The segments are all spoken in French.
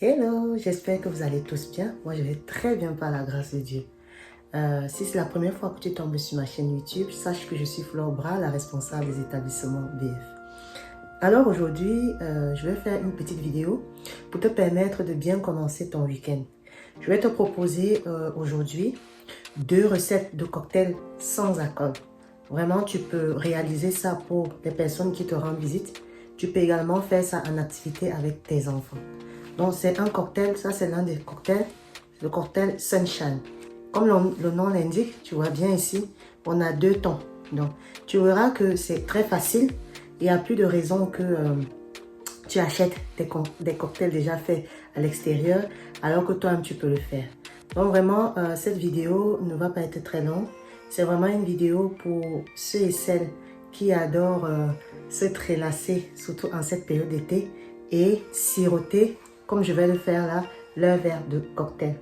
Hello, j'espère que vous allez tous bien. Moi, je vais très bien par la grâce de Dieu. Si c'est la première fois que tu tombes sur ma chaîne YouTube, sache que je suis Flore Bras, la responsable des établissements BF. Alors aujourd'hui, je vais faire une petite vidéo pour te permettre de bien commencer ton week-end. Je vais te proposer aujourd'hui 2 recettes de cocktails sans alcool. Vraiment, tu peux réaliser ça pour les personnes qui te rendent visite. Tu peux également faire ça en activité avec tes enfants. Donc, c'est un cocktail, ça c'est l'un des cocktails, le cocktail Sunshine. Comme le nom l'indique, tu vois bien ici, on a 2 tons. Donc, tu verras que c'est très facile. Il n'y a plus de raison que tu achètes des cocktails déjà faits à l'extérieur, alors que toi-même tu peux le faire. Donc, vraiment, cette vidéo ne va pas être très longue. C'est vraiment une vidéo pour ceux et celles qui adorent se prélasser, surtout en cette période d'été, et siroter, comme je vais le faire là, leur verre de cocktail.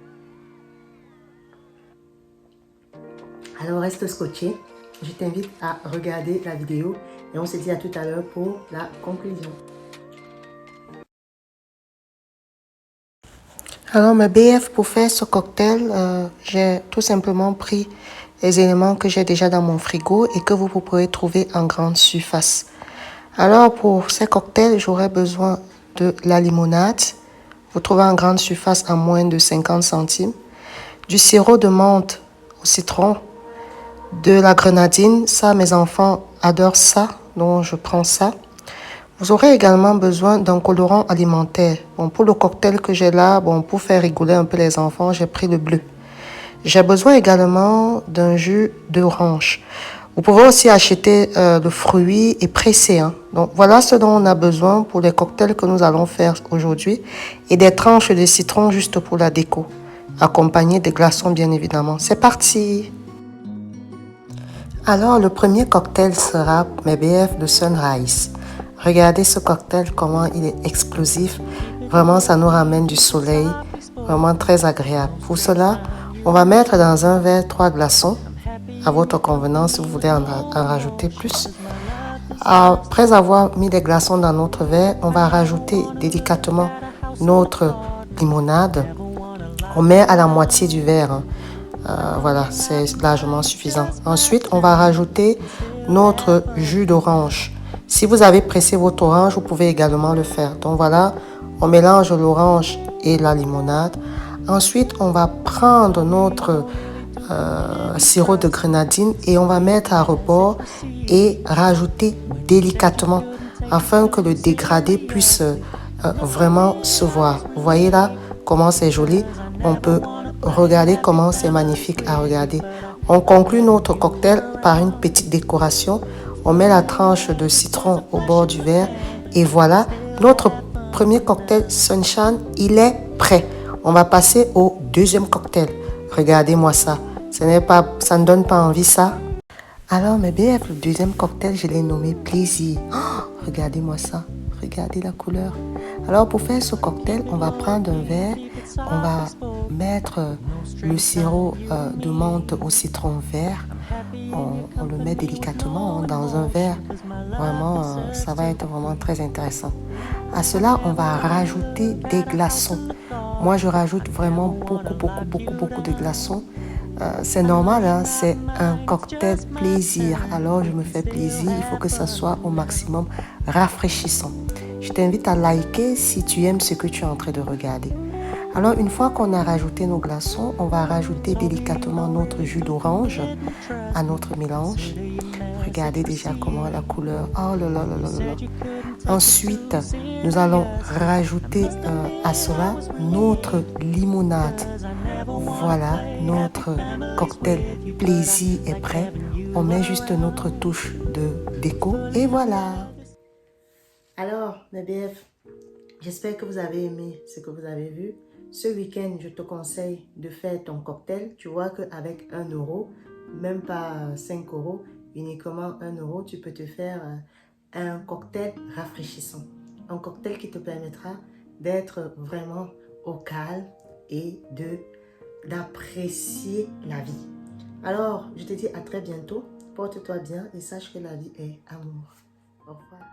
Alors reste scotché. Je t'invite à regarder la vidéo et on se dit à tout à l'heure pour la conclusion. Alors mes BF, pour faire ce cocktail, j'ai tout simplement pris les éléments que j'ai déjà dans mon frigo et que vous pourrez trouver en grande surface. Alors pour ces cocktails, j'aurai besoin de la limonade. Vous trouvez en grande surface à moins de 50 centimes. Du sirop de menthe au citron. De la grenadine. Ça, mes enfants adorent ça. Donc, je prends ça. Vous aurez également besoin d'un colorant alimentaire. Bon, pour le cocktail que j'ai là, bon, pour faire rigoler un peu les enfants, j'ai pris le bleu. J'ai besoin également d'un jus d'orange. Vous pouvez aussi acheter le fruit et pressé. Hein. Donc, voilà ce dont on a besoin pour les cocktails que nous allons faire aujourd'hui. Et des tranches de citron juste pour la déco. Accompagné des glaçons, bien évidemment. C'est parti! Alors, le premier cocktail sera mes BF de Sunrise. Regardez ce cocktail, comment il est explosif. Vraiment, ça nous ramène du soleil. Vraiment très agréable. Pour cela, on va mettre dans un verre 3 glaçons. À votre convenance, si vous voulez en rajouter plus. Après avoir mis les glaçons dans notre verre, on va rajouter délicatement notre limonade. On met à la moitié du verre. Hein. Voilà, c'est largement suffisant. Ensuite, on va rajouter notre jus d'orange. Si vous avez pressé votre orange, vous pouvez également le faire. Donc voilà, on mélange l'orange et la limonade. Ensuite, on va prendre notre sirop de grenadine et on va mettre à rebord et rajouter délicatement afin que le dégradé puisse vraiment se voir. Vous voyez là comment c'est joli. On peut regarder comment c'est magnifique à regarder. On conclut notre cocktail par une petite décoration. On met la tranche de citron au bord du verre et voilà, notre premier cocktail Sunshine, il est prêt. On va passer au deuxième cocktail. Regardez-moi ça. Ça ne donne pas envie ça. Alors mes BF, le deuxième cocktail, je l'ai nommé Plaisir. Oh, regardez-moi ça. Regardez la couleur. Alors pour faire ce cocktail, on va prendre un verre, on va mettre le sirop de menthe au citron vert. On le met délicatement dans un verre. Vraiment, ça va être vraiment très intéressant. À cela, on va rajouter des glaçons. Moi, je rajoute vraiment beaucoup de glaçons. C'est normal, hein? C'est un cocktail plaisir. Alors, je me fais plaisir. Il faut que ça soit au maximum rafraîchissant. Je t'invite à liker si tu aimes ce que tu es en train de regarder. Alors, une fois qu'on a rajouté nos glaçons, on va rajouter délicatement notre jus d'orange à notre mélange. Regardez déjà comment la couleur. Oh là là là là là. Ensuite, nous allons rajouter à cela notre limonade. Voilà, notre cocktail plaisir est prêt. On met juste notre touche de déco et voilà. Alors, mes BF, j'espère que vous avez aimé ce que vous avez vu. Ce week-end, je te conseille de faire ton cocktail. Tu vois qu'avec 1 euro, même pas 5 euros, uniquement 1 euro, tu peux te faire un cocktail rafraîchissant. Un cocktail qui te permettra d'être vraiment au calme et d'apprécier la vie. Alors, je te dis à très bientôt. Porte-toi bien et sache que la vie est amour. Au revoir.